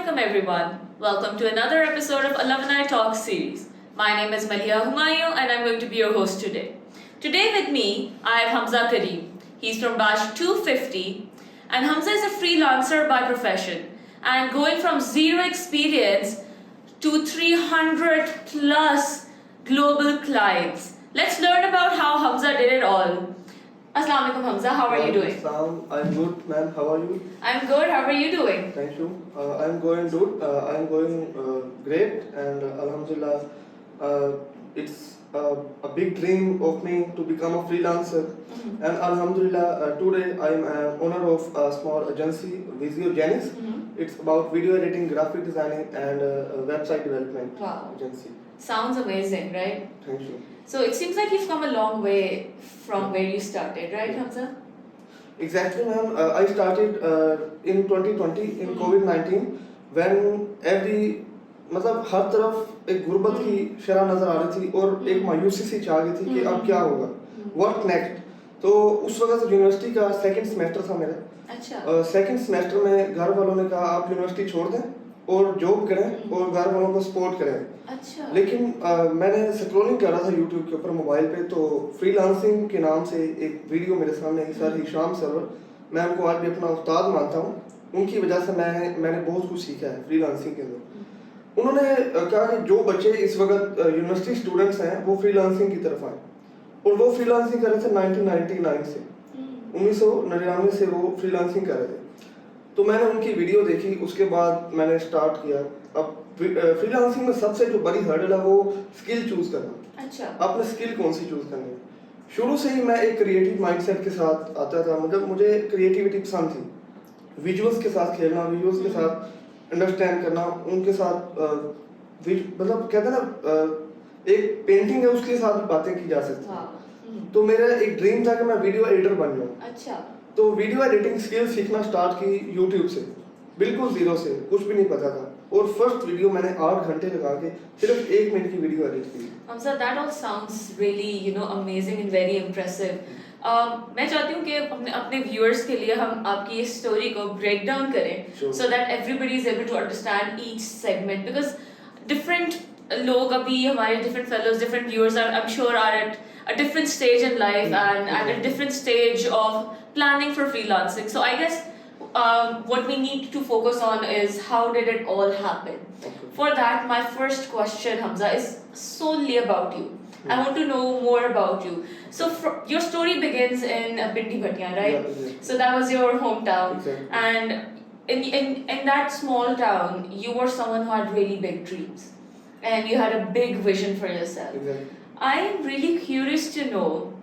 Assalamualaikum everyone. Welcome to another episode of Alumni Talk series. My name is Malia Humayun and I'm going to be your host today. Today with me, I have Hamza Kareem. He's from batch 250 and Hamza is a freelancer by profession and going from zero experience to 300 plus global clients. Let's learn about how Hamza did it all. Assalamualaikum Hamza, how are you doing? I'm good, ma'am. How are you? I'm good, how are you doing? Thank you. I'm going good. I'm going great, and Alhamdulillah, it's a big dream of me to become a freelancer. Mm-hmm. And Alhamdulillah, today I'm an owner of a small agency, Visio Genis. Mm-hmm. It's about video editing, graphic designing, and website development Wow. agency. Sounds amazing, right? Thank you. So it seems like you've come a long way from where you started, right, Hamza? Exactly, ma'am. I started in 2020 in COVID-19 when मतलब हर तरफ एक गुर्बत की शरह नज़र आ रही थी और एक मायूसी सी छा गई थी कि अब क्या होगा, व्हाट नेक्स्ट। तो उस वक्त यूनिवर्सिटी का सेकंड सेमेस्टर था मेरा। अच्छा। सेकंड सेमेस्टर में घर वालों ने कहा आप यूनिवर्सिटी छोड़ दें और जॉब करें और घर वालों को सपोर्ट करें। अच्छा। लेकिन मैंने स्क्रॉलिंग कर रहा था यूट्यूब के ऊपर मोबाइल पे, तो फ्रीलांसिंग के नाम से एक वीडियो मेरे सामने आई, सर हिशाम सरवर। मैं उनको आज भी अपना उस्ताद मानता हूँ, उनकी वजह से मैंने बहुत कुछ सीखा है फ्रीलांसिंग के अंदर। उन्होंने कहा कि जो बच्चे इस वक्त यूनिवर्सिटी स्टूडेंट्स हैं वो फ्रीलांसिंग की तरफ आए, और वो फ्रीलांसिंग कर रहे थे 1999 से, 1999 से वो फ्रीलांसिंग कर रहे थे। तो मैंने उनकी वीडियो देखी, उसके बाद मैंने स्टार्ट किया। अब फ्रीलांसिंग में सबसे जो बड़ी हर्डल है वो स्किल चूज करना। अच्छा। आपने स्किल कौन सी चूज करनी है। शुरू से ही मैं एक क्रिएटिव माइंडसेट के साथ आता था, मतलब मुझे क्रिएटिविटी पसंद थी, विजुअल्स के साथ खेलना, विजुअल्स के साथ अंडरस्टैंड करना, उनके साथ मतलब कहते हैं ना एक पेंटिंग है उसके साथ भी बातें की जा सकती। तो मेरा एक ड्रीम था कि मैं वीडियो एडिटर बन जाऊँ। अच्छा। तो वीडियो एडिटिंग स्किल सीखना स्टार्ट की यूट्यूब से, बिल्कुल जीरो से, कुछ भी नहीं पता था, और फर्स्ट वीडियो मैंने 8 घंटे लगा के सिर्फ 1 मिनट की वीडियो एडिट की। Hamza, that all sounds really, amazing and very impressive. मैं चाहती हूँ कि अपने व्यूअर्स के लिए हम आपकी इस स्टोरी को ब्रेक डाउन करें, so that everybody is able to understand each segment, because different लोग अभी हमारे different fellows, different viewers are, I'm sure, are at a different stage in life and at a different stage of planning for freelancing. So I guess what we need to focus on is how did it all happen. For that, my first question, Hamza, is solely about you. I want to know more about you. So your story begins in Pindi Bhattiya, right? Yeah. So that was your hometown. Exactly. And in that small town, you were someone who had really big dreams. And you had a big vision for yourself. Exactly. I am really curious to know,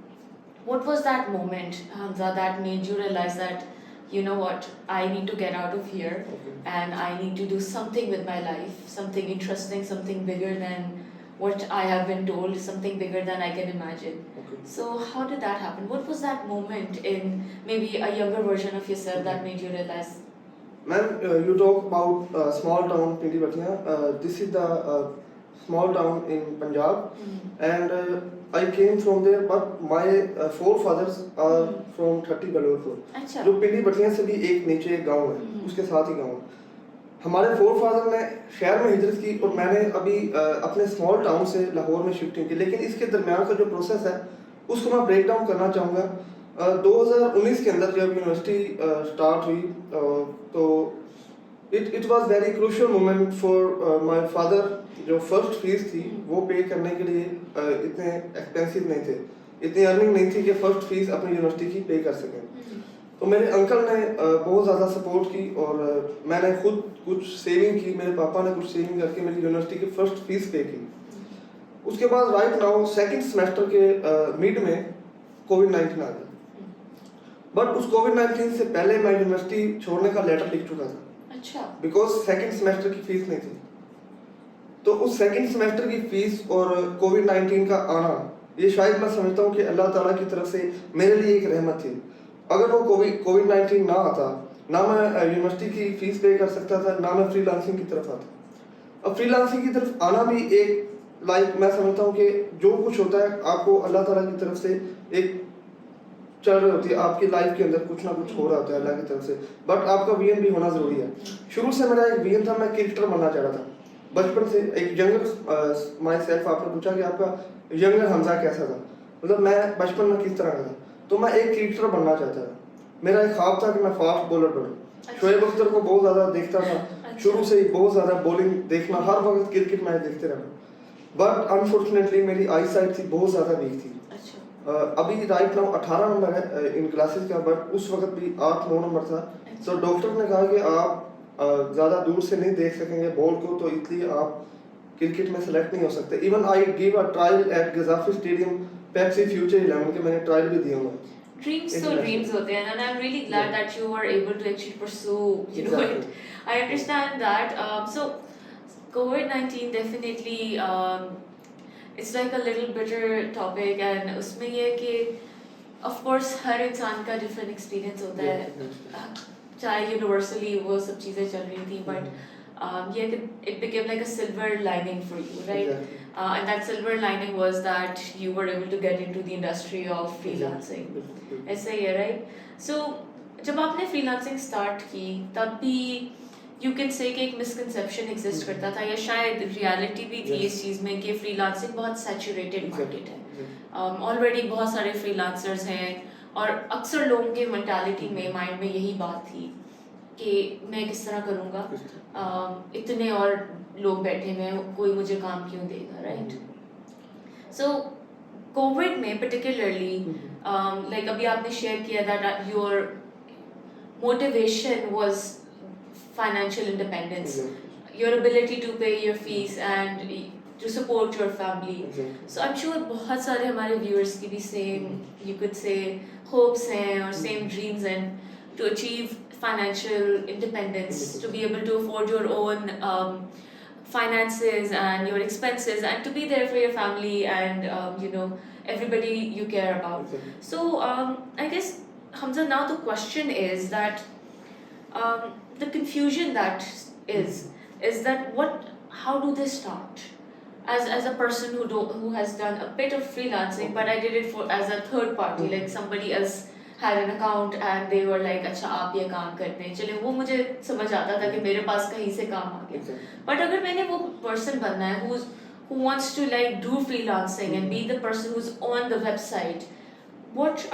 what was that moment, Hamza, that made you realize that, you know what, I need to get out of here and I need to do something with my life, something interesting, something bigger than what I have been told, something bigger than I can imagine. So how did that happen? What was that moment in maybe a younger version of yourself that made you realize? Ma'am, you talk about small town Pindi Bhattiya. This is the small town in Punjab, and I came from there, but my forefathers are from 30 Balorpur, अच्छा। जो पिंडी भटिया से भी एक नीचे एक गांव है, उसके साथ ही गांव है। हमारे फोरफादर ने शहर में हिजरत की और मैंने अभी अपने स्मॉल टाउन से लाहौर में शिफ्टिंग की, लेकिन इसके दरमियान का जो प्रोसेस है उसको मैं ब्रेक डाउन करना चाहूँगा। 2019 के अंदर जब यूनिवर्सिटी स्टार्ट हुई, तो it was very crucial moment for my father. जो फर्स्ट फीस थी वो पे करने के लिए इतने एक्सपेंसिव नहीं थे, इतनी अर्निंग नहीं थी कि फर्स्ट फीस अपनी यूनिवर्सिटी की पे कर सकें। तो मेरे अंकल ने बहुत ज़्यादा सपोर्ट की और मैंने खुद कुछ सेविंग की, मेरे पापा ने कुछ सेविंग करके मेरी यूनिवर्सिटी की फर्स्ट फीस पे की। उसके बाद राइट नाउ सेकंड सेमेस्टर के मिड में कोविड-19 आ गया, बट उस कोविड-19 से पहले मैं यूनिवर्सिटी छोड़ने का लेटर लिख चुका था। अच्छा। बिकॉज सेकंड सेमेस्टर की फीस नहीं थी। तो उस सेकंड सेमेस्टर की फीस और कोविड-19 का आना, ये शायद मैं समझता हूँ कि अल्लाह ताला की तरफ से मेरे लिए एक रहमत थी। अगर वो कोविड-19 ना आता, ना मैं यूनिवर्सिटी की फीस पे कर सकता था, ना मैं फ्रीलांसिंग की तरफ आता। अब फ्रीलांसिंग की तरफ आना भी एक मैं समझता हूँ कि जो कुछ होता है आपको अल्लाह ताला की तरफ से एक चल रही होती है, आपकी लाइफ के अंदर कुछ ना कुछ हो रहा होता है अल्लाह की तरफ से, बट आपका विजन भी होना ज़रूरी है। शुरू से मेरा एक विजन था, मैं क्रिकेटर बनना चाह रहा था बचपन से। एक यंगर माई सेल्फ, आपने पूछा कि आपका यंगर हमजा कैसा था, मतलब मैं बचपन में किस तरह का था, तो मैं एक क्रिकेटर बनना चाहता था। मेरा एक ख्वाब था कि मैं फास्ट बॉलर बनूँ। शोएब अख्तर को बहुत ज़्यादा देखता था शुरू से ही, बहुत ज़्यादा बॉलिंग देखना, हर वक्त क्रिकेट मैच देखते रहना, बट अनफॉर्चुनेटली मेरी आई साइट थी बहुत ज़्यादा वीक थी। अभी राइट नाउ 18 नंबर है इन क्लासेस का, बट उस वक्त भी 8-9 नंबर था। तो डॉक्टर ने कहा कि आप ज़्यादा दूर से नहीं देख सकेंगे बॉल को, तो इसलिए आप क्रिकेट में सेलेक्ट नहीं हो सकते। Even I give a trial at Gaddafi stadium Pepsi future 11 के, मैंने ट्रायल भी दिया हुआ। Dreams तो dreams होते हैं, and I'm really glad that you were able to actually pursue, you know, it. I understand that. So COVID-19 definitely it's like a little bitter topic, and उसमें ये है कि of course हर इंसान का different experience होता है, चाहे universally वो सब चीज़ें चल रही थी, but ये it became like a silver lining for you, right? And that silver lining was that you were able to get into the industry of freelancing. ऐसा ही है, right? So जब आपने freelancing start की, तब भी you can say कि एक misconception exist करता था, या शायद reality भी थी इस चीज़ में कि freelancing बहुत saturated market है। Already बहुत सारे freelancers हैं, और अक्सर लोगों के mentality में, mind में यही बात थी कि मैं किस तरह करूँगा, इतने और लोग बैठे हुए हैं, कोई मुझे काम क्यों देगा, राइट? सो कोविड में पर्टिकुलरली लाइक अभी आपने शेयर किया that your motivation was financial independence, your ability to pay your fees and to support your family. So I am sure बहुत सारे हमारे व्यूअर्स की भी same you could say hopes हैं और same dreams and to achieve financial independence, to be able to afford your own finances and your expenses, and to be there for your family and you know, everybody you care about. So I guess Hamza, now the question is that the confusion that is that how do they start as a person who has done a bit of freelancing, but I did it as a third party, like somebody else had an account and they were like, अच्छा आप ये काम करते हैं, चले वो मुझे समझ आता था कि मेरे पास कहीं से काम आ गया। But अगर मैंने वो person बनना है who wants to like do freelancing and be the person who's on the website, what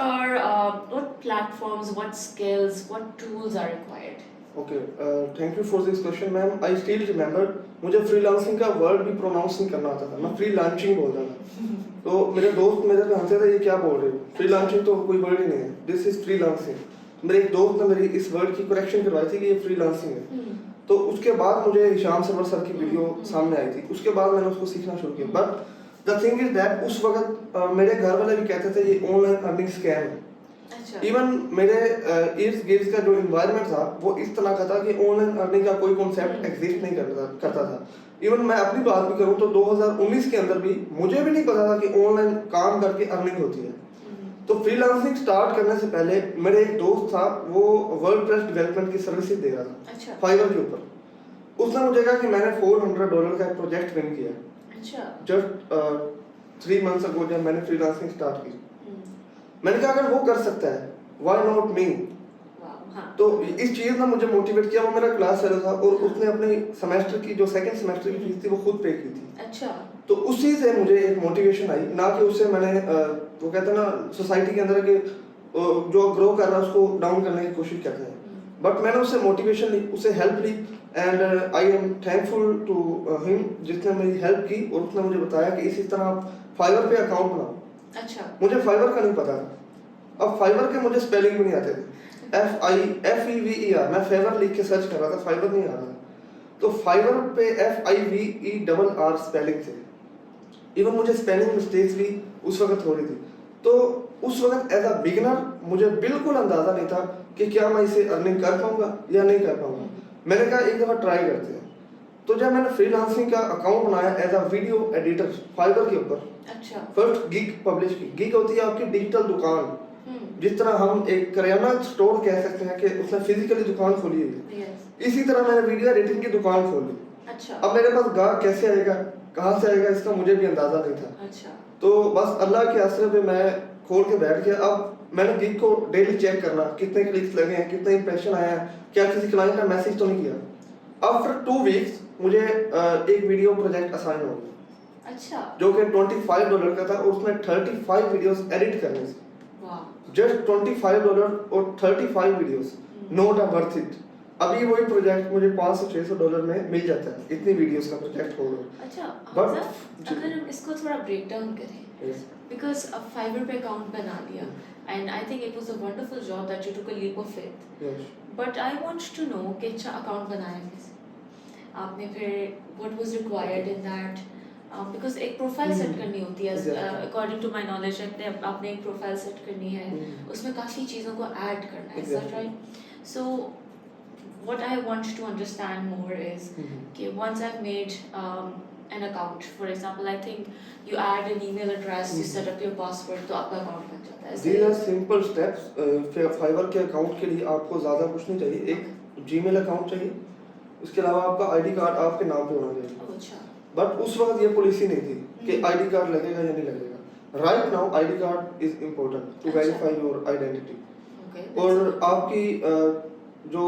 platforms, what skills, what tools are required? Okay, thank you for this question, ma'am. I still remember मुझे freelancing का word भी pronounce नहीं करना आता था, मैं freelancing बोलता था। तो मेरे दोस्त मेरे पे हंसते थे, ये क्या बोल रहे हो, फ्रीलांसिंग तो कोई वर्ड ही नहीं है, दिस इज फ्रीलांसिंग। मेरे एक दोस्त ने मेरी इस वर्ड की करेक्शन करवाई थी कि ये फ्रीलांसिंग है। तो उसके बाद मुझे हिशाम सरवर सर की वीडियो सामने आई थी, उसके बाद मैंने उसको सीखना शुरू किया। But the thing is that उस वक्त मेरे घर वाले भी कहते थे ये ऑनलाइन अर्निंग स्कैम है। इवन मेरे इर्द गिर्द का जो इन्वायरमेंट था वो इस तरह का था कि ऑनलाइन अर्निंग का कोई कॉन्सेप्ट एग्जिस्ट नहीं करता था। इवन मैं अपनी बात भी करूं तो 2019 के अंदर भी मुझे भी नहीं पता था कि ऑनलाइन काम करके अर्निंग होती है। तो फ्रीलांसिंग स्टार्ट करने से पहले मेरे एक दोस्त था, वो वर्डप्रेस डेवलपमेंट की सर्विसेज दे रहा था फाइवर के ऊपर। उसने मुझे कहा कि मैंने $400 का एक प्रोजेक्ट विन किया जस्ट 3 मंथ्स अगो जब मैंने फ्रीलांसिंग स्टार्ट की। मैंने कहा अगर वो कर सकता है व्हाई नॉट मी। तो इस चीज ने मुझे मोटिवेट किया। वो मेरा क्लास फेलो था और उसने अपने सेमेस्टर की जो सेकंड सेमेस्टर की फीस थी वो खुद पे की थी। अच्छा। तो उसी से मुझे एक मोटिवेशन आई, ना कि उससे मैंने वो कहते हैं ना सोसाइटी के अंदर के जो ग्रो कर रहा है उसको डाउन करने की कोशिश करते हैं, बट मैंने उससे मोटिवेशन ली, उससे हेल्प ली and I am thankful to him जिसने मेरी हेल्प की। और उसने मुझे बताया कि इसी तरह आप फाइवर पे अकाउंट बनाओ। अच्छा। मुझे फाइवर का नहीं पता था। अब फाइवर के मुझे स्पेलिंग भी नहीं आते थे, FIVER, मैं फेवर लिख के सर्च कर रहा था, फाइवर नहीं आ रहा था। तो फाइवर पे FIVERR स्पेलिंग थे। इवन मुझे स्पेलिंग मिस्टेक्स भी उस वक्त हो रही थी। तो उस वक्त एज अ बिगिनर मुझे बिल्कुल अंदाजा नहीं था कि क्या मैं इसे अर्निंग कर पाऊंगा या नहीं कर पाऊंगा। मैंने कहा एक दफा ट्राई करते हैं। तो जब मैंने फ्रीलांसिंग का अकाउंट बनाया as a video editor Fiverr के ऊपर, अच्छा, फर्स्ट गिग पब्लिश की। गिग होती है आपकी डिजिटल दुकान, जिस तरह हम एक करियाना स्टोर कह सकते हैं कि उसने फिजिकली दुकान खोली है, इसी तरह मैंने वीडियो एडिटिंग की दुकान खोली। अच्छा। अब मेरे पास गाहक कैसे आएगा, कहाँ से आएगा, इसका मुझे भी अंदाजा नहीं था। अच्छा। तो बस अल्लाह के आसरे पे मैं खोल के बैठ गया। अब मैंने गिग को डेली चेक करना, कितने क्लिक्स लगे हैं, कितने इंप्रेशन आए हैं, क्या किसी क्लाइंट ने मैसेज तो नहीं किया। आफ्टर 2 वीक्स मुझे एक वीडियो प्रोजेक्ट असाइन हो गया, अच्छा, जो कि $25 का था और उसमें 35 वीडियोस एडिट करने से, वाह, जस्ट $25 और 35 videos, not a worth it. अभी वही प्रोजेक्ट मुझे $500-600 में मिल जाता है, इतनी वीडियोस का प्रोजेक्ट होगा। अच्छा। But- हमजा, अगर हम इसको थोड़ा ब्रेक डाउन करें, Yes. बिकॉज अब फाइवर पे अकाउंट बना लिया and I think it was a wonderful job that you took a leap of faith, Yes. But I want to know कि अच्छा अकाउंट बनाया कैसे आपने, फिर what was required in that, because एक प्रोफाइल सेट करनी होती है Exactly. According to my knowledge, आपने एक प्रोफाइल सेट करनी है, उसमें काफ़ी चीज़ों को ऐड करना है, Exactly. Right? So what I want to understand more is कि once I've made an account, for example, I think you add an email address, you set up your password, तो आपका account बन जाता है। These are simple steps. Fiverr के account के लिए आपको ज़्यादा कुछ नहीं चाहिए, एक जीमेल अकाउंट चाहिए, उसके अलावा आपका आईडी कार्ड आपके नाम पे होना चाहिए। अच्छा, बट उस वक्त ये पॉलिसी नहीं थी कि आईडी कार्ड लगेगा या नहीं लगेगा। Right now ID card is important to verify your identity. okay, और आपकी जो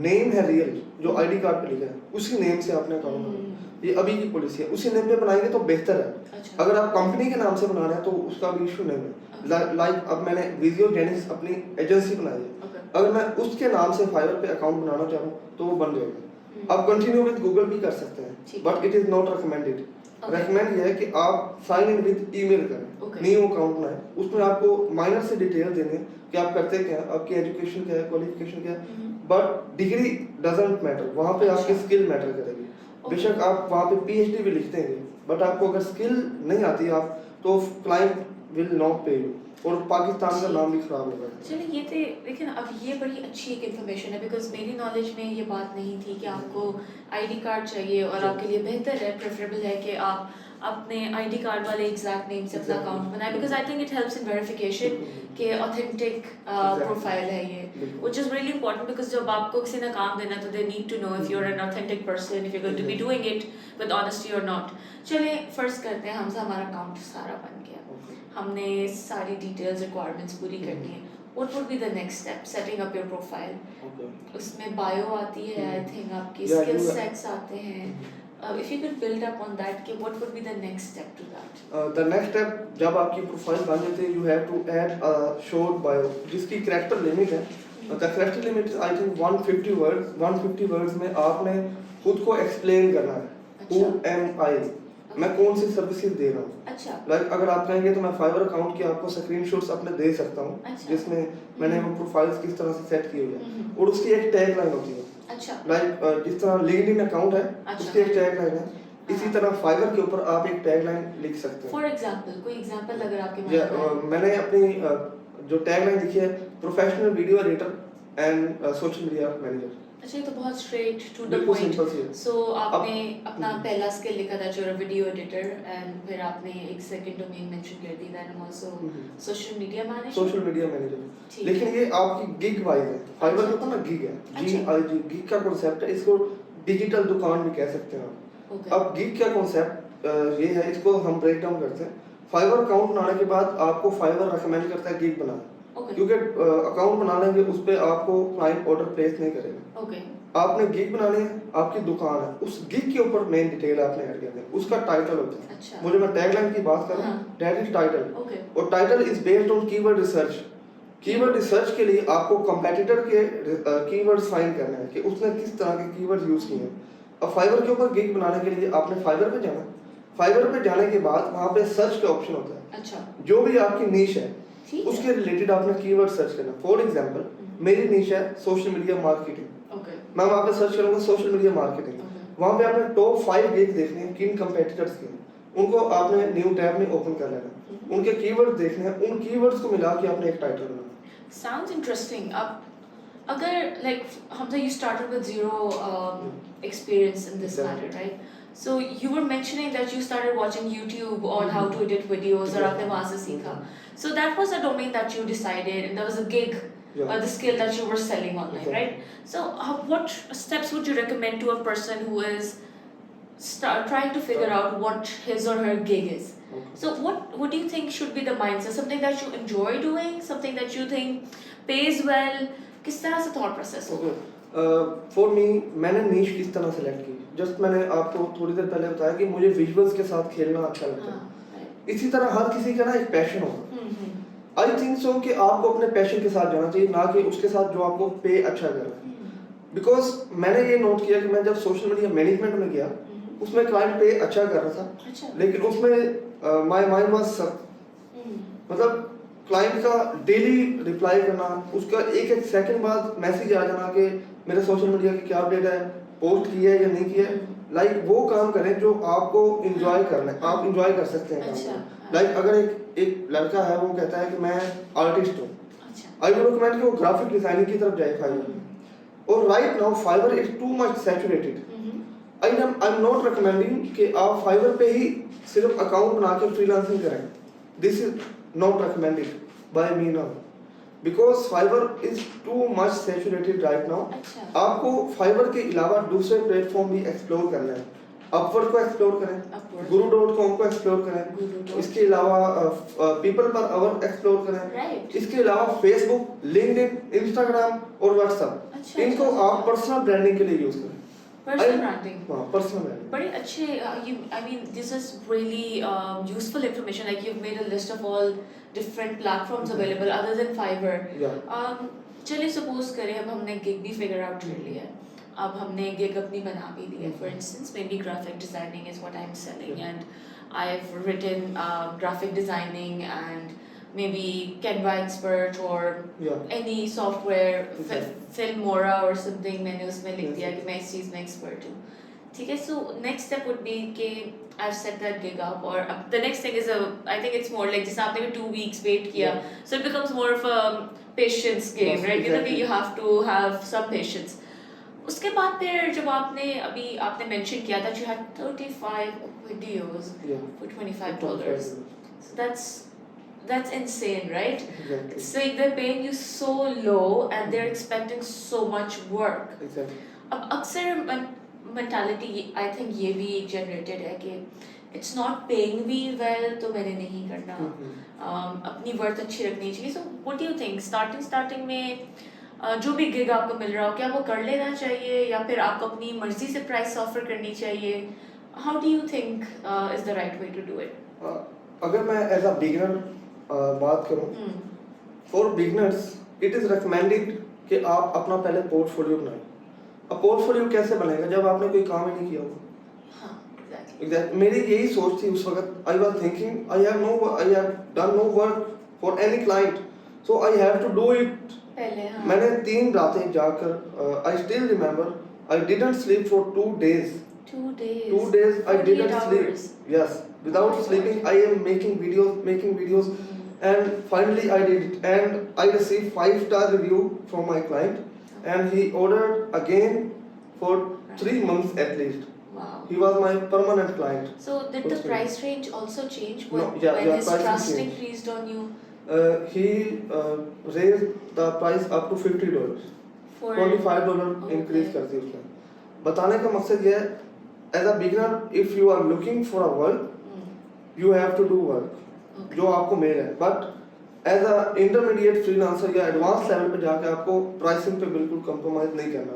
नेम है रियल, जो आईडी कार्ड पे लिखा है, उसी नेम से आपने अकाउंट बनाना। ये अभी की पॉलिसी है, उसी नेम पे बनाएंगे तो बेहतर है। अच्छा, अगर आप कंपनी के नाम से बना रहे हैं तो उसका भी इशू नहीं है। लाइक अब मैंने विजियो जेनिक्स अपनी एजेंसी बनाई है, okay, अगर मैं उसके नाम से फाइवर पे अकाउंट बनाना चाहूँ तो वो बन जाएगा। आप कंटिन्यू विद गूगल भी कर सकते हैं, ठीक। But it is not recommended. Okay. Recommend ये है कि आप साइन इन विद ईमेल करें, Okay. न्यू अकाउंट बनाएं, उसमें आपको माइनर से डिटेल देने हैं कि आप करते क्या हैं, आपकी एजुकेशन क्या है, क्वालिफिकेशन क्या है, बट डिग्री डजंट मैटर, वहाँ पे आपकी अच्छा। स्किल मैटर करेगी। Okay. बेशक आप वहाँ पे पीएचडी भी लिख देंगे, बट आपको अगर स्किल नहीं आती आप तो क्लाइंट विल नॉट पे यू, और पाकिस्तान का नाम भी खराब होगा। चलिए ये थे, लेकिन अब ये बड़ी अच्छी एक इन्फॉर्मेशन है, बिकॉज मेरी नॉलेज में ये बात नहीं थी कि आपको आईडी कार्ड चाहिए, और आपके लिए बेहतर है, प्रेफरेबल है कि आप अपने आईडी कार्ड वाले एग्जैक्ट नेम से अपना अकाउंट बनाएं, because I think it helps in verification कि ऑथेंटिक प्रोफाइल है ये, which is really important, because जब आपको किसी ने काम देना है तो they need to know if you are an authentic person, if you are going to be doing it with honesty और नॉट। चलिए फर्स्ट करते हैं, हमसे हमारा अकाउंट सारा बन गया, हमने सारी डिटेल्स रिक्वायरमेंट्स पूरी करनी है, what would be the next step? Setting up your profile, उसमें बायो आती है, आई थिंक आपकी Yeah, स्किल you- सेट्स आते हैं, if you could build up on that कि what would be the next step to that? The next step, जब आपकी profile बन जाती है, you have to add a short bio जिसकी कैरेक्टर लिमिट है। The character limit is I think 150 words. 150 words में आपने खुद को एक्सप्लेन करना है, हु एम आई, मैं कौन सी सर्विसेज दे रहा हूँ। अच्छा, लाइक अगर आप कहेंगे तो मैं फाइवर अकाउंट के आपको स्क्रीनशॉट्स अपने दे सकता हूँ, अच्छा। जिसमें मैंने वो प्रोफाइल्स किस तरह से सेट किए हुए हैं, हम्म। और उसकी एक टैग लाइन होती है। अच्छा, लाइक जिस तरह लिंक्डइन अकाउंट है, अच्छा। उसकी एक टैग लाइन है, इसी हाँ। तरह फाइवर के ऊपर आप एक टैग लाइन लिख सकते हैं। फॉर एग्जांपल कोई एग्जांपल अगर आपके या, माइंड में है? मैंने अपनी जो टैग लाइन लिखी है, professional video editor and social media manager. अच्छा, ये तो बहुत स्ट्रेट टू द बिल्कुल पॉइंट। simple सी है। सो आपने अपना पहला स्किल लिखा था जो वीडियो एडिटर, एंड फिर आपने एक सेकंड डोमेन मेंशन कर दी, that and also social media manager. Social media manager. ठीक लेकिन है। ये आपकी गिग वाइज है, फाइवर अच्छा। के ऊपर ना गिग है, अच्छा। GIG, गिग का कॉन्सेप्ट है, इसको डिजिटल दुकान भी कह सकते हैं आप। ओके, अब गिग का कॉन्सेप्ट ये है, इसको हम ब्रेक डाउन करते हैं। फाइवर अकाउंट बनाने के बाद आपको फाइवर रेकमेंड करता है गिग बनाना, ओके, क्योंकि अकाउंट बना लेंगे उस पे आपको क्लाइंट ऑर्डर प्लेस नहीं करेगा। ओके, आपने गिग बनानी है, आपकी दुकान है, उस गिग के ऊपर मेन डिटेल आपने ऐड करनी है, उसका टाइटल होता है। अच्छा, मुझे मैं टैगलाइन की बात करूं, हाँ। दैट इज टाइटल, ओके, और title is based on keyword research. Keyword research के लिए आपको कंपेटिटर के कीवर्ड्स फाइंड करने हैं कि उसने किस तरह के कीवर्ड्स यूज किए हैं। अब फाइवर के ऊपर गिग बनाने के लिए आपने फाइवर पे जाना, फाइवर पे जाने के बाद वहाँ पे सर्च का ऑप्शन होता है, अच्छा, जो भी आपकी नीश है ठीक है, उसके रिलेटेड आपने कीवर्ड सर्च करना। फॉर एग्जांपल मेरी नीश है सोशल मीडिया मार्केटिंग, ओके, मैं वहाँ पे सर्च करूंगा सोशल मीडिया मार्केटिंग। ओके, वहाँ पे आपने टॉप 5 गिग देखने हैं किन कंपेटिटर्स के, उनको आपने न्यू टैब में ओपन कर लेना, उनके कीवर्ड देखने हैं, उन कीवर्ड्स को मिला के आपने एक टाइटल बनाना। Sounds interesting. अब अगर like Hamza, you started with zero experience in this Exactly. matter, right? So you were mentioning that you started watching YouTube on how to edit videos, और आपने वहाँ से सीखा. So that was a domain that you decided, and that was a gig, Yeah. the skill that you were selling online, Exactly. right? So what steps would you recommend to a person who is trying to figure out what his or her gig is? So what do you think should be the mindset? Something that you enjoy doing, something that you think pays well? किस तरह से thought process होगा? For me मैंने नीश किस तरह select की, just मैंने आपको थोड़ी देर पहले बताया कि मुझे विजुअल्स के साथ खेलना अच्छा लगता है। इसी तरह हर किसी का ना एक पैशन होगा। आई थिंक सो कि आपको अपने पैशन के साथ जाना चाहिए, ना कि उसके साथ जो आपको पे अच्छा कर रहा है। बिकॉज मैंने ये नोट किया कि मैं जब सोशल मीडिया मैनेजमेंट में गया, उसमें क्लाइंट पे अच्छा कर रहा था, लेकिन उसमें माय माइंड वाज सक, मतलब क्लाइंट का डेली रिप्लाई करना, उसका एक एक सेकंड बाद मैसेज आ जाना कि मेरे सोशल मीडिया की क्या अपडेट है, पोस्ट किया है या नहीं किया है। लाइक वो काम करें जो आपको एंजॉय करना है, आप एंजॉय कर सकते हैं काम को। लाइक अगर एक लड़का है, वो कहता है कि मैं आर्टिस्ट हूँ, आई वुड रिकमेंड कि वो ग्राफिक डिजाइनिंग की तरफ जाए फाइवर। और right now Fiverr is too much saturated. I am not recommending कि आप फाइवर पे ही सिर्फ अकाउंट बना के फ्रीलांसिंग करें। This is not recommended by me now, because Fiverr is too much saturated right now. आपको फाइवर के अलावा दूसरे प्लेटफॉर्म भी एक्सप्लोर करना है। अपवर्क को एक्सप्लोर करें, guru.com को एक्सप्लोर करें, इसके अलावा पीपल पर आवर एक्सप्लोर करें, इसके अलावा फेसबुक, लिंक्डइन, इंस्टाग्राम और व्हाट्सएप, इनको आप पर्सनल ब्रांडिंग के लिए यूज करें। Personal branding. Personal branding. बड़े अच्छे I mean this is really useful information. Like you've made a list of all different platforms available other than Fiverr. Yeah. चलिए suppose करें अब हमने gig भी figure out कर लिया है, अब हमने gig अपनी बना भी ली है. For instance, maybe graphic designing is what I'm selling, and I've written graphic designing and maybe Canva expert or any software, Filmora or something, मैंने उसमें लिख दिया कि मैं इस चीज़ में expert हूँ, ठीक है। So next step would be कि I've set that gig up, or the next thing is I think it's more like जैसे आपने भी 2 weeks wait किया, so it becomes more of a patience game, right? You know कि you have to have some patience. उसके बाद फिर जब आपने mention किया that you had 35 videos for $25, so that's insane, right? Exactly. So they're paying you so low and they're expecting so much work. Exactly. अब अक्सर mentality I think ये भी एक generated है कि it's not paying me well तो मैंने नहीं करना, अपनी worth अच्छी रखनी चाहिए। So what do you think? Starting में जो भी gig आपको मिल रहा हो, क्या वो कर लेना चाहिए या फिर आपको अपनी मर्जी से price offer करनी चाहिए? How do you think is the right way to do it? अगर मैं as a beginner बात करूं, for beginners it is recommended कि आप अपना पहले पोर्टफोलियो बनाएं। अब पोर्टफोलियो कैसे बनेगा जब आपने कोई काम ही नहीं किया होगा? एग्जैक्टली मेरी यही सोच थी उस वक्त। I was thinking I have done no work for any client, so I have to do it पहले। मैंने 3 रातें जाकर, I still remember, I didn't sleep for 2 days. 2 days I didn't sleep. Yes, without sleeping I am making videos, and finally I did it, and I received 5-star review from my client, and he ordered again for 3 months at least. Wow. He was my permanent client. So did the price range also change when his trust increased on you? He raised the price up to $50. $25 increase कर दी उसने। बताने का मकसद ये है, as a beginner if you are looking for a work, you have to do work जो आपको मिल रहा है, but as a intermediate freelancer या advanced level पे जाके आपको pricing पे बिल्कुल compromise नहीं करना,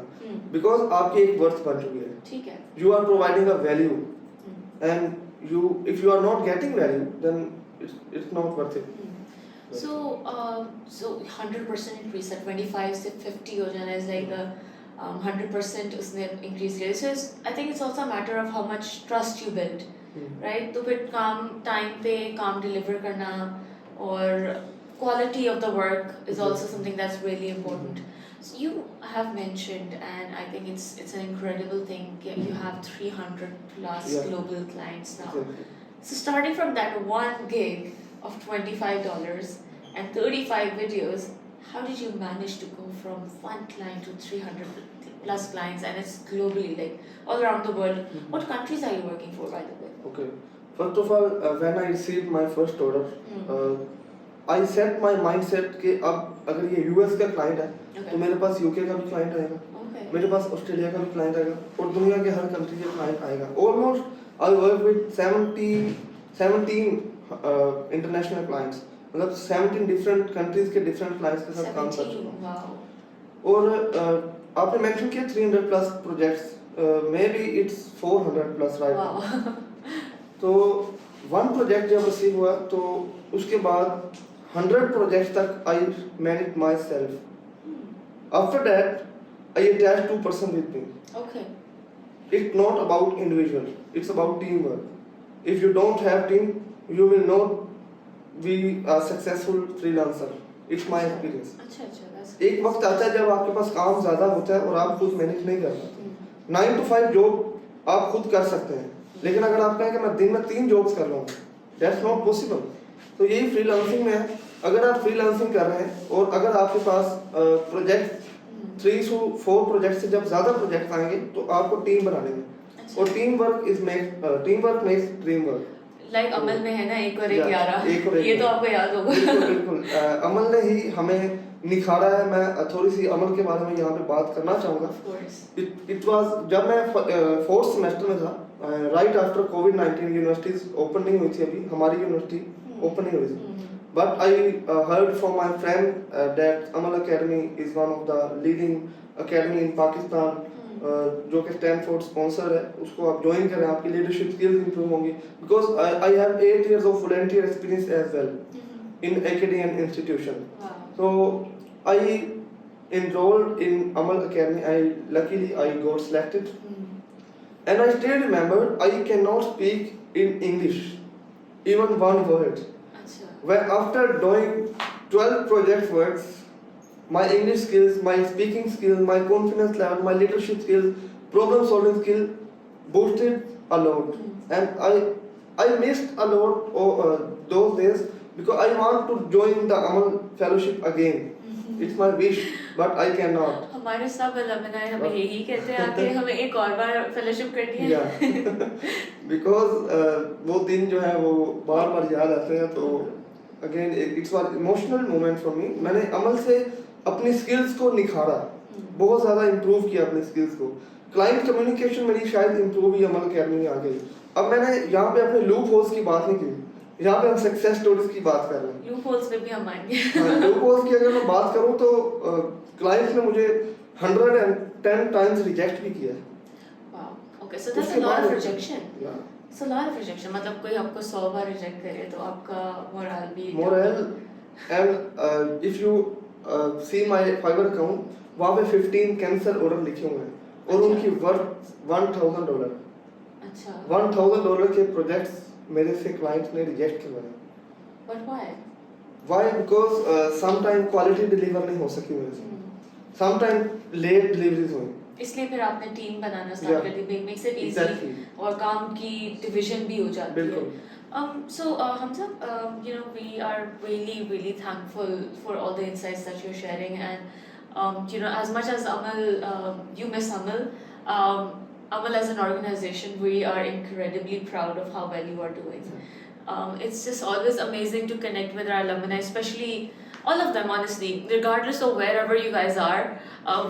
because आपकी एक worth बन चुकी है, ठीक है। You are providing a value, and if you are not getting value, then it's not worth it. So 100% increase at 25 से 50 हो जाना is like the 100% उसने increase किया। So I think it's also a matter of how much trust you build, right? तो फिर काम time पे काम deliver करना और quality of the work is also something that's really important. So you have mentioned, and I think it's an incredible thing, you have 300 plus global clients now. So starting from that one gig of $25 and 35 videos, how did you manage to go from one client to 300 plus clients, and it's globally, like all around the world? What countries are you working for, by the way? Okay, first of all, when I received my first order, I set my mindset कि अब अगर ये US का client है तो मेरे पास UK का भी client आएगा, मेरे पास ऑस्ट्रेलिया का भी client आएगा और दुनिया के हर country के client आएगा। Almost I work with 17 international clients, मतलब 17 डिफरेंट कंट्रीज के डिफरेंट क्लाइंट्स के साथ काम कर 17, चुका हूँ। wow. और आपने मेंशन किया 300 plus projects, may be it's 400 plus right now. Wow. तो वन प्रोजेक्ट जब रिसीव हुआ तो उसके बाद 100 प्रोजेक्ट्स तक I manage my self. After that I attach 2 person with me. Okay. It's not about individual, it's about teamwork. If you don't have team, you will not be a successful freelancer. It's my experience. अच्छा, that's एक वक्त आता है जब आपके पास काम ज़्यादा होता है और आप खुद मैनेज नहीं कर पाते। हम्म, 9 to 5 जॉब आप खुद कर सकते हैं, लेकिन अगर आप कहें कि मैं दिन में 3 जॉब्स कर लूँगा, that's not possible. तो यही फ्रीलांसिंग में है। अगर आप फ्रीलांसिंग कर रहे हैं और अगर आपके पास प्रोजेक्ट 3 to 4 प्रोजेक्ट से जब ज़्यादा प्रोजेक्ट आएंगे तो आपको टीम बनाने में, अच्छा। और team work makes dream work. Like अमल में है ना, एक और एक Yeah, 11, एक और एक ये तो 11। आपको याद होगा। बिल्कुल बिल्कुल। अमल ने ही हमें निखारा है। मैं थोड़ी सी अमल के बारे में यहाँ पे बात करना चाहूँगा। Of course. इट वाज जब मैं 4th सेमेस्टर में था, राइट आफ्टर कोविड-19, यूनिवर्सिटीज ओपन नहीं हुई थी अभी, हमारी यूनिवर्सिटी ओपन नहीं हुई थी। But I heard from my friend that Amal Academy is one of the leading academy in Pakistan, जो कि स्टैनफोर्ड स्पॉन्सर है, उसको आप ज्वाइन करें, आपकी लीडरशिप स्किल्स इंप्रूव होंगी। Because I have 8 years of volunteer experience as well in academic institution. Wow. So I enrolled in Amal Academy. Luckily I got selected, and I still remember I cannot speak in English even one word. अच्छा, When after doing 12 project works, my English skills, my speaking skills, my confidence level, my leadership skills, problem solving skill boosted a lot. And I missed a lot of those days because I want to join the Amal fellowship again. It's my wish, but I cannot. हमारे सब alumni हमें यही कहते हैं कि हमें एक और बार फेलोशिप करनी है। Yeah. Because वो दिन जो है वो बार बार याद आते हैं, तो again it's one emotional moment for me. मैंने अमल से अपनी स्किल्स को निखारा, बहुत ज़्यादा इम्प्रूव किया अपनी स्किल्स को। क्लाइंट कम्युनिकेशन मेरी शायद इम्प्रूव ही अमल अकेडमी में आ गई। अब मैंने यहाँ पे अपने लूप होल्स की बात नहीं की, यहाँ पे हम सक्सेस स्टोरीज की बात कर रहे हैं। लूप होल्स पे भी हम आएंगे। लूप होल्स की अगर मैं बात करूँ तो क्लाइंट्स ने मुझे 110 टाइम्स रिजेक्ट भी किया है। Wow. Okay, so that's a lot of rejection. Yeah. It's a lot of rejection. मतलब कोई आपको 100 बार रिजेक्ट करे तो आपका मोरल भी moral and if you see my Fiverr account, वहाँ पे 15 कैंसर ऑर्डर लिखे हुए हैं और उनकी वर्थ $1,000। अच्छा। $1,000 के प्रोजेक्ट्स मेरे से क्लाइंट्स ने रिजेक्ट करवाए। But why? Why? Because sometime quality deliver नहीं हो सकी मेरे से, समटाइम लेट डिलीवरीज हुई। इसलिए फिर आपने टीम बनाना स्टार्ट कर दी, मेक्स इट इजी, और काम की डिवीजन भी हो जाती है। बिल्कुल। So Hamza, we are really thankful for all the insights that you're sharing, and as much as Amal, you miss Amal, Amal as an organization, we are incredibly proud of how well you are doing. It's just always amazing to connect with our alumni, especially all of them, honestly, regardless of wherever you guys are.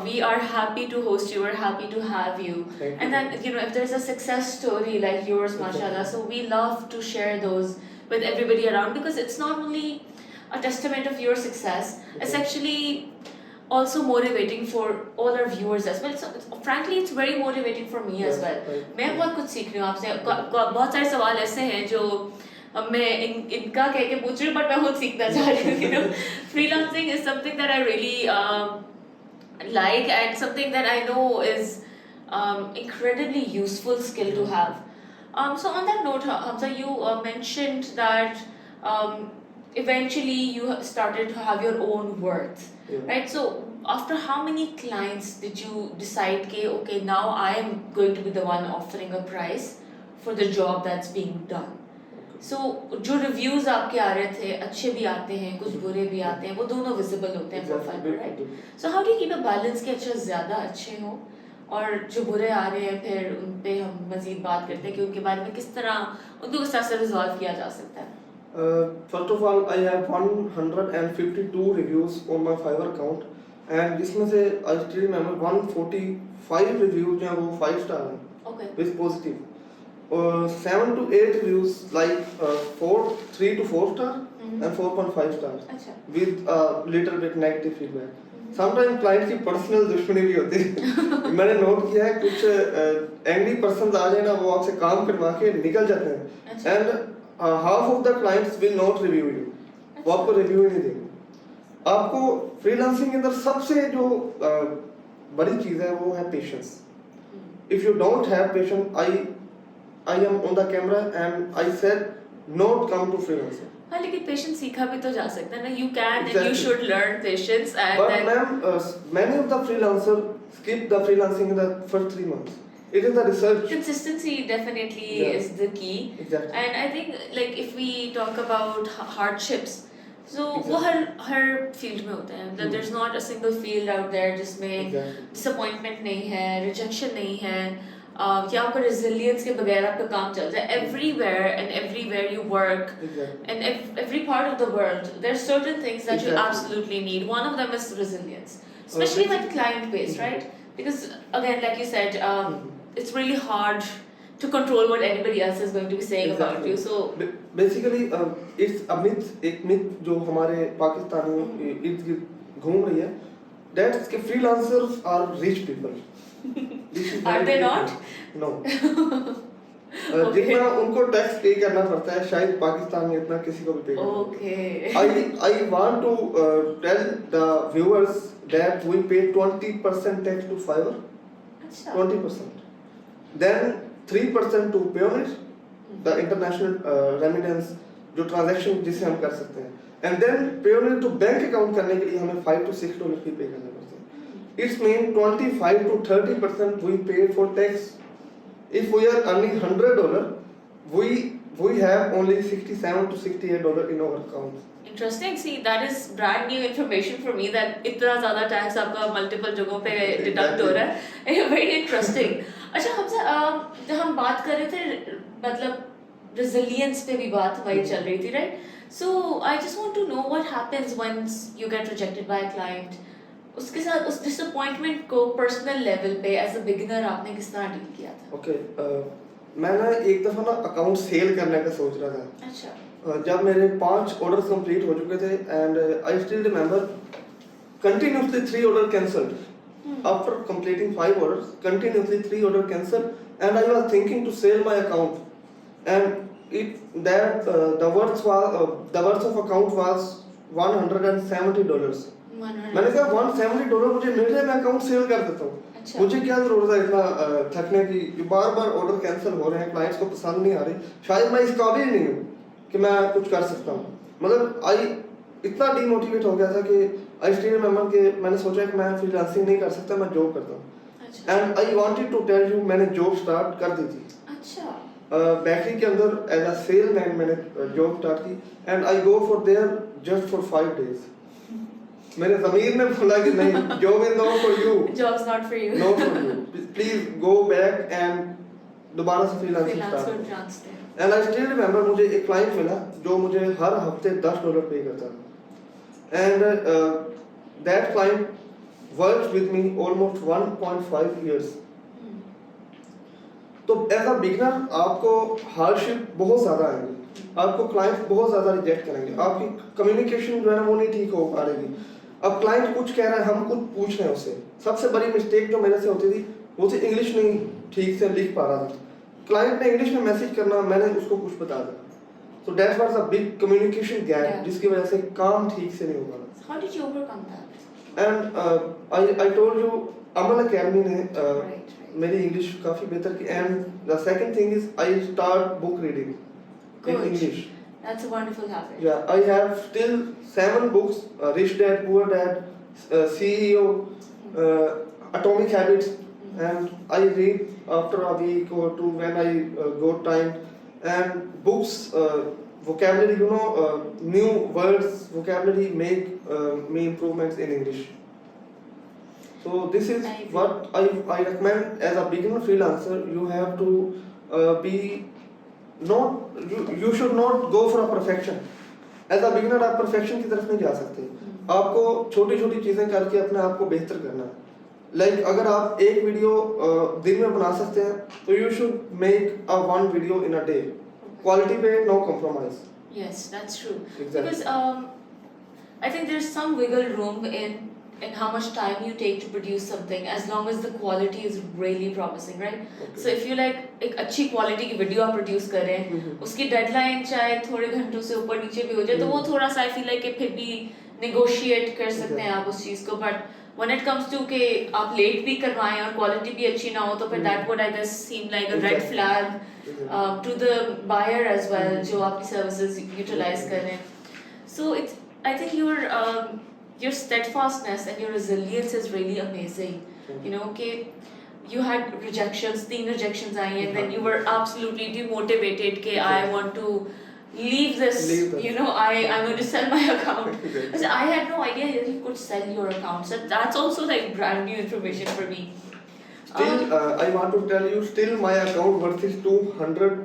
We are happy to host you, we're happy to have you. And then, if there's a success story like yours, mashallah, so we love to share those with everybody around, because it's not only a testament of your success, it's actually also motivating for all our viewers as well. So frankly, it's very motivating for me as well. मैं बहुत कुछ सीख रही हूँ आपसे। बहुत सारे सवाल ऐसे हैं जो मैं इनका कह के पूछ रही हूँ, बट मैं खुद सीखना चाह रही हूँ। Freelancing is something that I really like, and something that I know is incredibly useful skill to have. So on that note, Hamza, you mentioned that eventually you started to have your own worth, right? So after how many clients did you decide कि okay, now I am going to be the one offering a price for the job that's being done? So जो reviews आपके आ रहे थे, अच्छे भी आते हैं, कुछ बुरे भी आते हैं, वो दोनों विजिबल होते हैं प्रोफाइल पर, right? So how do you keep a balance कि अच्छा ज़्यादा अच्छे हो, और जो बुरे आ रहे हैं फिर उन पे हम मजीद बात करते हैं कि उनके बारे में किस तरह उनको किस तरह से रिजॉल्व किया जा सकता है? First of all, I have 152 reviews on my Fiverr account, and जिसमें से I still remember 145 reviews जो हैं वो 5 स्टार हैं, Okay. with positive. 7 to 8 reviews like 3 to 4 star and 4.5 stars अच्छा with a little bit negative feedback. Sometime client की personal दुश्मनी भी होती है मैंने नोट किया है कुछ एंग्री पर्सन आ जाए ना वो आपसे काम करवा के निकल जाते हैं and half of the clients will not review you वो आपको रिव्यू ही नहीं देंगे आपको फ्रीलांसिंग के अंदर सबसे जो बड़ी चीज है वो है patience if you don't have patience I am on the camera and I said not come to freelancing हाँ लेकिन पेशेंस सीखा भी तो जा सकता है ना you can and you should learn patience and but ma'am many of the freelancer skip the freelancing in the first 3 months it is the research consistency definitely is the key exactly and I think like if we talk about hardships so वो हर field में होते हैं that there's not a single field out there जिसमें disappointment नहीं है rejection नहीं है कि आपका resilience के बगैर आपका काम चल जाए everywhere you work and every part of the world there's certain things that you absolutely need one of them is resilience especially when client based right because again like you said it's really hard to control what anybody else is going to be saying about you so basically it's a myth एक myth जो हमारे पाकिस्तानी इर्द गिर्द घूम रही है that's कि freelancers are rich people Are they not? No. जितना उनको टैक्स पे करना पड़ता है शायद पाकिस्तान में इतना किसी को भी पे करना Okay. I want to tell the viewers that we pay 20% tax to Fiverr. अच्छा. 20%. Then 3% to Payoneer, the international remittance जो transaction जिसे हम कर सकते हैं. And then Payoneer to bank account करने के लिए हमें $5 to $6 फी पे करना पड़ता है. It's mean 25 to 30% we pay for tax. If we are earning $100, we have only $67 to $68 in our account. Interesting. See, that is brand new information for me that इतना ज़्यादा tax आपका multiple जगहों पे deduct हो रहा है. Very interesting. अच्छा हमसे हम बात कर रहे थे मतलब resilience पे भी बात हमारी चल रही थी, right? So I just want to know what happens once you get rejected by a client. उसके साथ उस disappointment को personal level पे as a beginner आपने किस तरह डील किया था? Okay, मैं ना एक दफ़ा ना अकाउंट सेल करने का सोच रहा था. अच्छा. जब मेरे 5 ऑर्डर्स कंप्लीट हो चुके थे and I still remember continuously 3 orders cancelled. After completing 5 orders, continuously 3 orders cancelled and I was thinking to sell my account and the worth of account was $170. मैंने कहा $170 मुझे मिल रहा है मैं अकाउंट सेल कर देता हूँ. अच्छा. मुझे क्या जरूरत है इतना थकने की बार बार ऑर्डर कैंसिल हो रहे हैं क्लाइंट्स को पसंद नहीं आ रही शायद मैं इस काबिल नहीं हूँ कि मैं कुछ कर सकता हूँ मतलब आई इतना डीमोटिवेट हो गया था कि आई स्टिल रिमेंबर कि मैंने सोचा कि मैं फ्रीलांसिंग नहीं कर सकता मैं जॉब करता हूँ and I wanted to tell you मैंने जॉब स्टार्ट कर दी थी. अच्छा. बेकरी के अंदर एज अ सेलमैन मैंने जॉब स्टार्ट की and I go for there just for 5 days. मेरे ज़मीर ने बोला कि नहीं job is not for you jobs not for you not for you please go back and दोबारा से freelancing start and I still remember मुझे एक क्लाइंट मिला जो मुझे हर हफ्ते $10 पे करता था and that client worked with me almost 1.5 years. तो एज अ बिगिनर आपको हार्डशिप बहुत ज़्यादा आएंगी आपको क्लाइंट बहुत ज़्यादा रिजेक्ट करेंगे आपकी कम्युनिकेशन जो है ना वो नहीं ठीक हो पा रही. अब क्लाइंट कुछ कह रहा है हम कुछ पूछ रहे हैं उससे सबसे बड़ी मिस्टेक जो मेरे से होती थी वो थी इंग्लिश नहीं ठीक से लिख पा रहा था क्लाइंट ने इंग्लिश में मैसेज करना मैंने उसको कुछ बता दिया so that was a big communication gap जिसकी वजह से काम ठीक से नहीं हो पा रहा. How did you overcome that? And I told you Aman academy ने मेरी इंग्लिश काफ़ी बेहतर की and the second thing is I start book reading in English. That's a wonderful habit. Yeah, I have still 7 books: Rich Dad, Poor Dad, CEO, Atomic Habits, and I read after a week or two when I got time. And books, vocabulary, new words, vocabulary make me improvements in English. So this is what I recommend as a beginner freelancer. You have to be you should not go for a perfection. As a beginner आप perfection की तरफ नहीं जा सकते. आपको छोटी छोटी चीज़ें करके अपने आप को बेहतर करना है. लाइक अगर आप एक वीडियो दिन में बना सकते हैं तो you should make a one video in a day. Quality पे no compromise. Yes, that's true. Exactly. Because I think there's some wiggle room in how much time you take to produce something, as long as the quality is really promising, right? Okay. So if you like एक अच्छी quality की video आप produce कर रहे हैं, उसकी deadline चाहे थोड़े घंटों से ऊपर नीचे भी हो जाए, तो वो थोड़ा सा I feel like कि फिर भी negotiate कर सकते हैं आप उस चीज़ को. But when it comes to कि आप लेट भी करवाएं और क्वालिटी भी अच्छी ना हो, तो फिर that would I guess seem like a red flag to the buyer as well, जो आपकी services utilize कर रहे हैं. So it's I think your steadfastness and your resilience is really amazing. You know, कि you had rejections, 3 rejections I, and then you were absolutely demotivated कि I want to leave this. You know, I'm going to sell my account. Because I had no idea that you could sell your account. So that's also like brand new information for me. Still, I want to tell you, still my account worth is $2,000.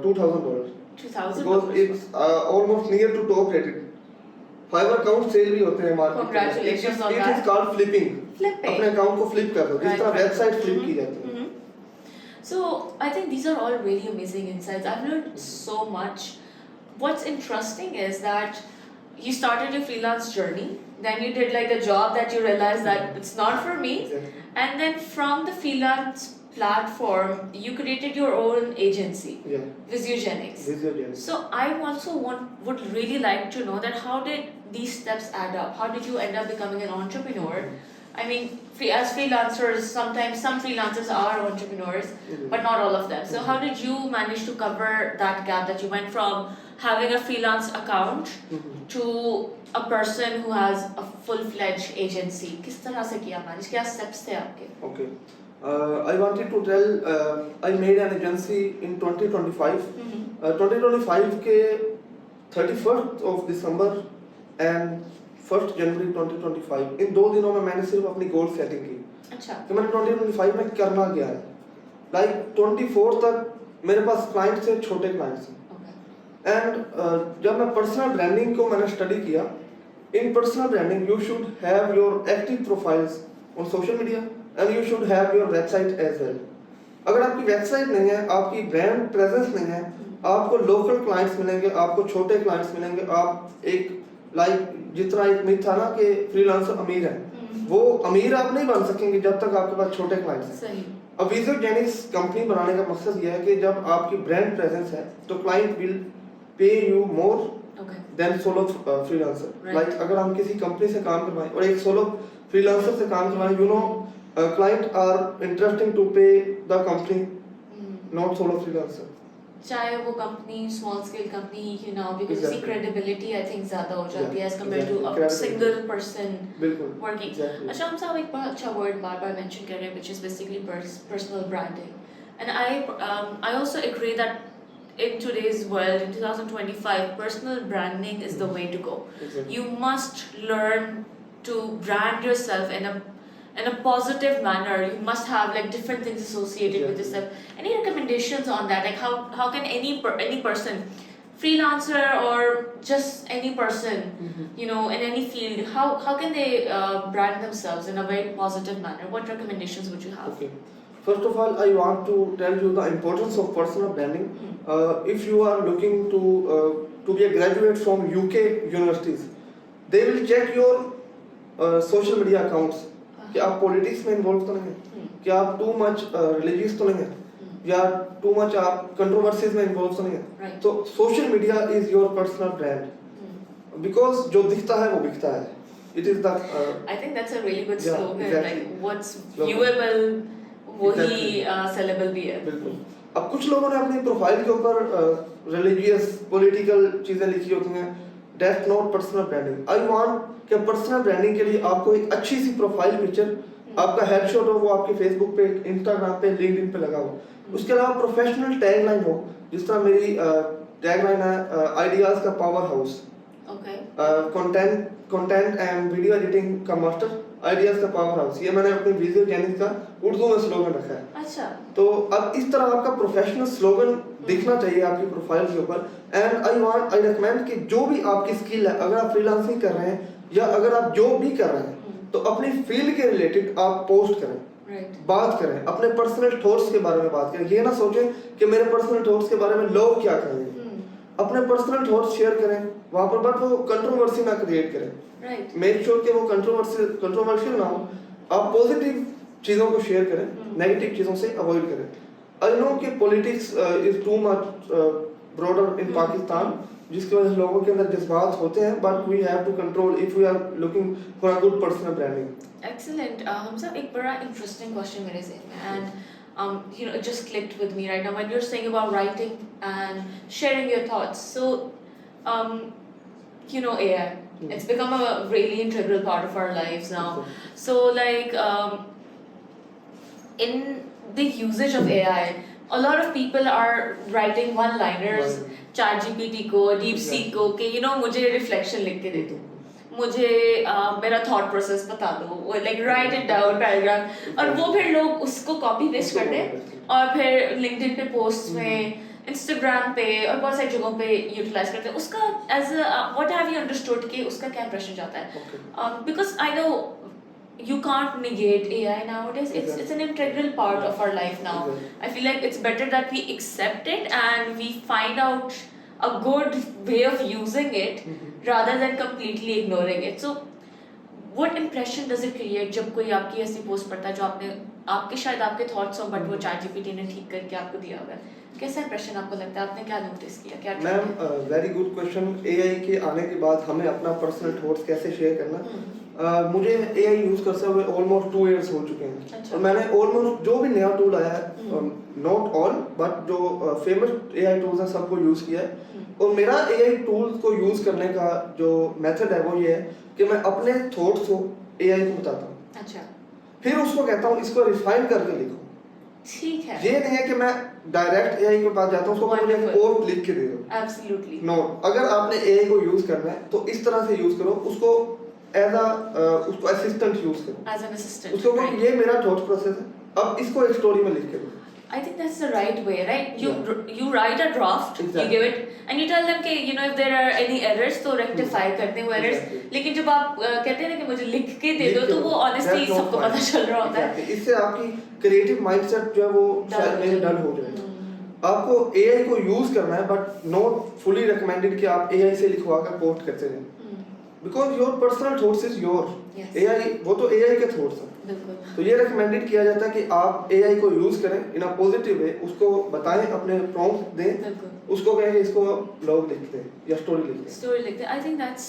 $2,000. Because it's almost near to top rated. 5 account sale भी होते हैं market में. Congratulations on that. It is called flipping. Flipping. अपने account को flip कर दो. जिस तरह Right. वेबसाइट फ्लिप की जाती है. So I think these are all really amazing insights. I've learned so much. What's interesting is that you started your freelance journey, then you did like a job that you realized that it's not for me, Exactly. and then from the freelance platform you created your own agency, Yeah. Visiogenics. Visiogenics. So I also would really like to know that how did these steps add up? How did you end up becoming an entrepreneur? I mean, as freelancers, sometimes some freelancers are entrepreneurs, but not all of them. So how did you manage to cover that gap, that you went from having a freelance account to a person who has a full-fledged agency? किस तरह से किया manage? क्या steps थे आपके? Okay. I wanted to tell, I made an agency in 2025. 2025 के 31st of December and 1st January 2025, इन 2 दिनों में मैंने सिर्फ अपनी गोल सेटिंग की. अच्छा. कि मैंने 2025 में करना क्या है. लाइक 24 तक मेरे पास क्लाइंट थे, छोटे क्लाइंट्स हैं. एंड जब मैं पर्सनल ब्रांडिंग को मैंने स्टडी किया, in personal branding you should have your active profiles on social media and you should have your website as well. अगर आपकी वेबसाइट नहीं है, आपकी ब्रांड प्रेजेंस नहीं है, आपको लोकल क्लाइंट्स मिलेंगे, आपको छोटे क्लाइंट्स मिलेंगे. आप एक लाइक जितना एक मिथ था ना कि फ्रीलांसर अमीर है, वो अमीर आप नहीं बन सकेंगे जब तक आपके पास छोटे क्लाइंट्स हैं. सही. अब विजियोजेनिक्स कंपनी बनाने का मकसद ये है कि जब आपकी ब्रांड प्रेजेंस है तो client will pay you more than solo freelancer. Like अगर हम किसी कंपनी से काम करवाएं और एक सोलो फ्रीलांसर से काम करवाएं, you know client are interesting to pay the company, not solo freelancer. चाहे वो कंपनी स्मॉल स्केल कंपनी ही क्यों ना हो, बिकॉज़ उसकी क्रेडिबिलिटी आई थिंक ज्यादा हो जाती है as compare to a single person working. अच्छा, हम सब एक बहुत अच्छा वर्ड बार-बार मेंशन कर रहे हैं which is basically personal branding. And I also agree that in today's world, in 2025, personal branding is the way to go. You must learn to brand yourself in a positive manner. You must have like different things associated with yourself. Any recommendations on that? Like how can any person, freelancer or just any person, you know, in any field, how can they brand themselves in a very positive manner? What recommendations would you have? Okay. First of all, I want to tell you the importance of personal branding. If you are looking to be a graduate from UK universities, they will check your social media accounts. कि आप politics में involve तो नहीं है, कि आप too much religious तो नहीं है, या टू मच आप कंट्रोवर्सीज में इन्वॉल्व तो नहीं है. तो social media is your personal brand, because जो दिखता है वो बिकता है. It is the I think that's a really good slogan. Like what's viewable वही सेलेबल भी है. बिल्कुल. अब कुछ लोगों ने अपनी प्रोफाइल के ऊपर रिलीजियस पॉलिटिकल चीजें लिखी होती हैं. That's not personal branding. I want कि पर्सनल ब्रांडिंग के लिए आपको एक अच्छी सी प्रोफाइल पिक्चर, आपका हेडशॉट हो, वो आपके फेसबुक पे, इंस्टाग्राम पे, लिंक्डइन पे लगा हो. उसके अलावा प्रोफेशनल टैगलाइन हो, जिस तरह मेरी टैगलाइन है आइडियाज का power house, content and video editing का मास्टर, आइडियाज का पावर हाउस. ये मैंने अपने विजियोजेनिक्स का उर्दू में स्लोगन रखा है. अच्छा. तो अब इस तरह आपका प्रोफेशनल स्लोगन दिखना चाहिए आपकी प्रोफाइल के ऊपर. एंड आई रिकमेंड कि जो भी आपकी स्किल है, अगर आप फ्रीलांसिंग कर रहे हैं या अगर आप जॉब भी कर रहे हैं, तो अपनी फील्ड के रिलेटेड आप पोस्ट करें, बात करें, अपने पर्सनल थॉट्स के बारे में बात करें। ये ना सोचें कि मेरे पर्सनल थॉट्स के बारे में लोग क्या कहेंगे। अपने पर्सनल थॉट्स शेयर करें वहां पर, बट वो कंट्रोवर्सी ना क्रिएट करें। मेक श्योर कि वो कंट्रोवर्शियल ना हो। आप पॉजिटिव चीजों को शेयर करें, नेगेटिव चीजों से अवॉइड करें। आई नो कि politics is too much broader in Pakistan, जिसकी वजह से लोगों के अंदर जज्बात होते हैं, but we have to control if we are looking for a good personal branding. Excellent. Hamza एक बड़ा इंटरेस्टिंग क्वेश्चन मेरे ज़हन में, and you know, it just clicked with me right now when you're saying about writing and sharing your thoughts. So you know, AI, it's become a really integral part of our lives now. So like in the usage of AI, a lot of people are writing one-liners ChatGPT को, DeepSeek को कि you know मुझे reflection लिख के दे दो, मुझे मेरा thought process बता दो, like right it down paragraph, और वो फिर लोग उसको कॉपी पेस्ट करते हैं और फिर लिंक्डइन पे पोस्ट में, इंस्टाग्राम पे और बहुत सारी जगहों पे यूटिलाइज करते हैं उसका। As what have you understood कि उसका क्या इंप्रेशन जाता है? Because I know you can't negate AI nowadays. It's an integral part of our life now. I feel like it's better that we accept it and we find out a good way of using it rather than completely ignoring it. So what impression does it create जब कोई आपकी ऐसी post पढ़ता है जो आपके शायद आपके थॉट्स हो बट वो ChatGPT ने ठीक करके आपको दिया होगा? कैसा इंप्रेशन आपको लगता है? आपने क्या नोटिस किया? क्या ma'am, very good question. AI के आने के बाद हमें अपना पर्सनल थॉट्स कैसे शेयर करना, मुझे AI यूज करते हुए ऑलमोस्ट 2 इयर्स हो चुके हैं। अच्छा। और मैंने ऑलमोस्ट जो भी नया टूल आया है, नॉट ऑल बट जो फेमस AI टूल्स हैं सबको यूज किया है। और मेरा AI टूल्स को यूज करने का जो मेथड है वो ये है कि मैं अपने थॉट्स को AI को बताता हूँ। अच्छा। फिर उसको कहता हूँ इसको रिफाइन करके लिखो। ठीक है। ये नहीं है कि मैं डायरेक्ट AI के पास जाता हूँ उसको मुझे कोड लिख के दे दो। एब्सोल्युटली। नो, अगर आपने AI को यूज करना है तो इस तरह से यूज करो, उसको एज उसको असिस्टेंट यूज करो, एज एन असिस्टेंट। उसको कहो ये मेरा थॉट प्रोसेस है, अब इसको एक स्टोरी में लिख के दो। I think that's the right way, right? You write a draft, exactly. You give it, and you tell them कि you know if there are any errors तो rectify करते हैं वो errors. Exactly. लेकिन जब आप कहते हैं ना कि मुझे लिख के दे दो तो वो honestly सबको पता चल रहा होता है। इससे आपकी क्रिएटिव माइंडसेट जो है वो शायद में डल हो जाएगा। आपको AI को यूज करना है बट नॉट फुली रिकमेंडेड कि आप AI से लिखवा कर पोस्ट करते रहें, because your personal thoughts is your. AI वो तो AI के थॉट्स हैं। तो ये रिकमेंडेड किया जाता है कि आप AI को यूज करें इन अ पॉजिटिव वे, उसको बताएं, अपने प्रॉम्प्ट दें, उसको कहें इसको ब्लॉग लिख दे या स्टोरी लिख दे। I think that's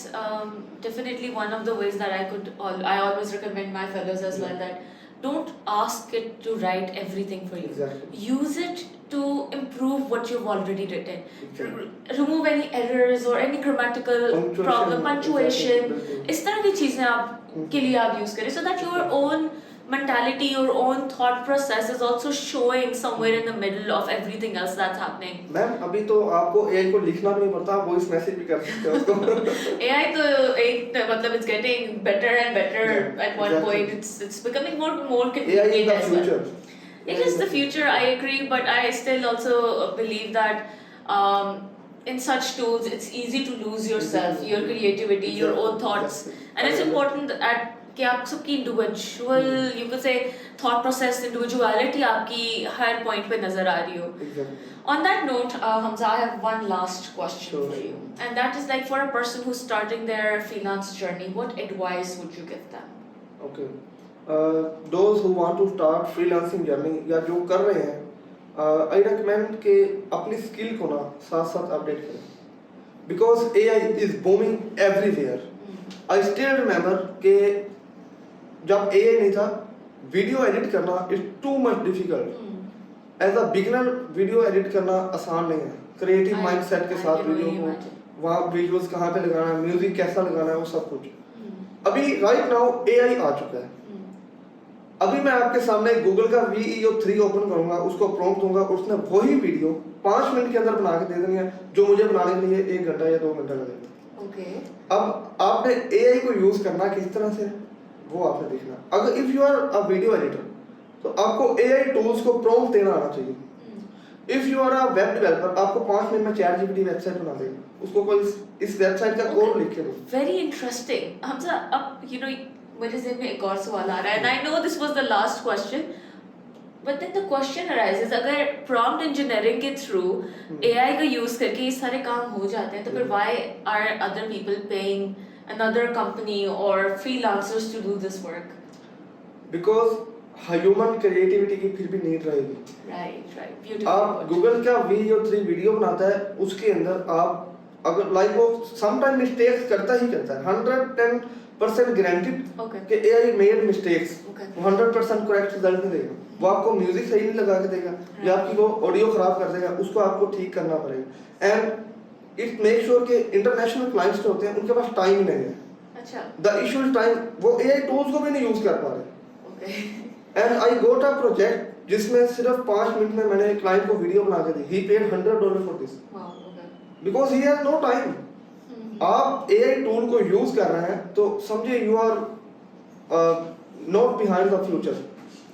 definitely one of the ways that I always recommend my fellows as well, that don't ask it to write everything for you. Exactly. Use it to improve what you've already written. Exactly. Remove any errors or any grammatical problem, punctuation. इस तरह की चीजें आप के लिए आप use करें, so that your own mentality, your own thought process is also showing somewhere in the middle of everything else that's happening. Ma'am, अभी तो आपको AI को लिखना भी नहीं पड़ता, आप वॉइस मैसेज भी कर सकते हो उसको। AI तो एक मतलब it's getting better and better. At one point it's becoming more convenient. AI is the future. It is the future, I agree, but I still also believe that in such tools it's easy to lose yourself, your creativity, your own thoughts, and it's important that कि आप सबकी individual you can say thought process, individuality आपकी हर point पे नजर आ रही हो। On that note, Hamza, I have one last question for you, and that is like for a person who's starting their freelance journey, what advice would you give them? Okay, those who want to start freelancing journey या जो कर रहे हैं, I recommend कि अपनी skill को ना साथ साथ अपडेट करें, because AI is booming everywhere. I still remember कि जब AI नहीं था, वीडियो एडिट करना is too much difficult. As a beginner video edit करना आसान नहीं है, क्रिएटिव माइंडसेट के साथ वीडियो को, वहाँ विजुअल्स कहाँ पे लगाना है, म्यूजिक कैसा लगाना है, वो सब कुछ अभी राइट नाउ AI आ चुका है। अभी मैं आपके सामने गूगल का VEO3 ओपन करूंगा, उसको प्रॉम्प्ट दूंगा, उसने वही वीडियो 5 मिनट के अंदर बना के दे देनी है जो मुझे बनाने के लिए 1 घंटा या 2 घंटा लगेगा। अब आपने AI को यूज करना किस तरह से वो आपने देखना। अगर if you are a video editor तो आपको AI टूल्स को प्रॉम्प्ट देना आना चाहिए। If you are a web developer, आपको 5 मिनट में ChatGPT वेबसाइट बना देगा, उसको कोई इस वेबसाइट का कोड लिख के दो। Very interesting. हमजा, अब यू नो मेरे ज़हन में एक और सवाल आ रहा है, and I know this was the last question, but then the question arises, अगर prompt engineering के through AI का use करके ये सारे काम हो जाते हैं, तो फिर why are other people paying another company or freelancers to do this work? Because human creativity की फिर भी नीड रहेगी. Right, beautiful. आप गूगल का V3 वीडियो बनाता है, उसके अंदर आप अगर लाइक वो समटाइम मिस्टेक्स करता ही करता है, 110% गारंटीड कि AI made mistakes, 100% correct result नहीं देगा. वो आपको म्यूजिक सही नहीं लगा के देगा, या आपकी वो ऑडियो खराब कर देगा, उसको आपको ठीक करना पड़ेगा. एंड इट मेक श्योर कि इंटरनेशनल क्लाइंट्स जो होते हैं उनके पास टाइम नहीं है. अच्छा. The issue is time. वो AI टूल्स को भी नहीं यूज कर पा रहे. And I goat a project जिसमें सिर्फ 5 मिनट में मैंने क्लाइंट को वीडियो बना के दी. He paid $100 for this because he has no time. आप AI टूल को यूज कर रहे हैं तो समझिए you are not behind the future.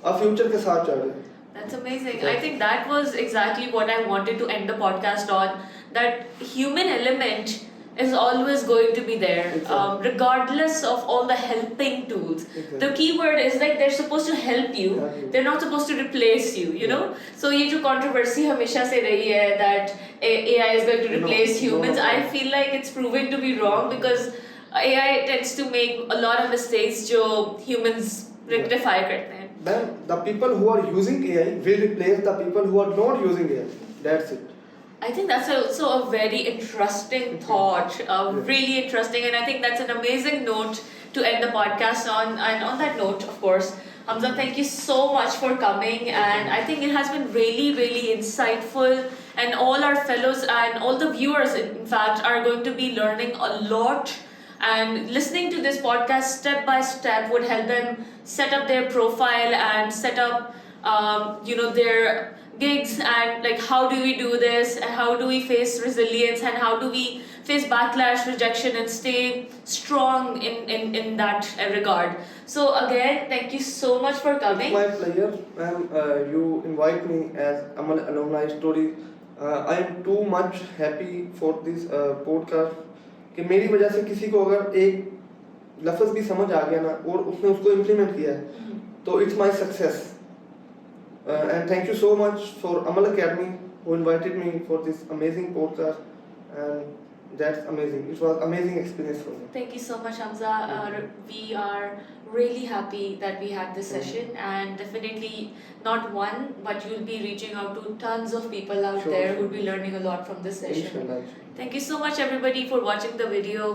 आप फ्यूचर के साथ चल रहे हैं. That's amazing. I think that was exactly what I wanted to end the podcast on. That human element is always going to be there, Exactly. regardless of all the helping tools. Exactly. The key word is like they're supposed to help you. Exactly. They're not supposed to replace you. You know. So ये जो controversy हमेशा से रही है that AI is going to replace humans. No. I feel like it's proving to be wrong because AI tends to make a lot of mistakes जो humans rectify करते हैं. Then the people who are using AI will replace the people who are not using AI. That's it. I think that's also a very interesting thought, really interesting, and I think that's an amazing note to end the podcast on. And on that note, of course, Hamza, thank you so much for coming, and I think it has been really, really insightful, and all our fellows and all the viewers, in fact, are going to be learning a lot. And listening to this podcast step by step would help them set up their profile and set up, their gigs, and like how do we do this, and how do we face resilience, and how do we face backlash, rejection, and stay strong in that regard. So again, thank you so much for coming. It's my pleasure, and you invite me as Amal Alumni Story. I am too much happy for this podcast कि मेरी वजह से किसी को अगर एक लफ्ज़ भी समझ आ गया ना और उसने उसको इम्प्लीमेंट किया है तो it's my success. And thank you so much for Amal academy who invited me for this amazing podcast, and that's amazing. It was amazing experience for me. Thank you so much, Hamza. We are really happy that we had this session, and definitely not one, but you'll be reaching out to tons of people out there who'll be learning a lot from this session. Inshallah. Thank you so much, everybody, for watching the video.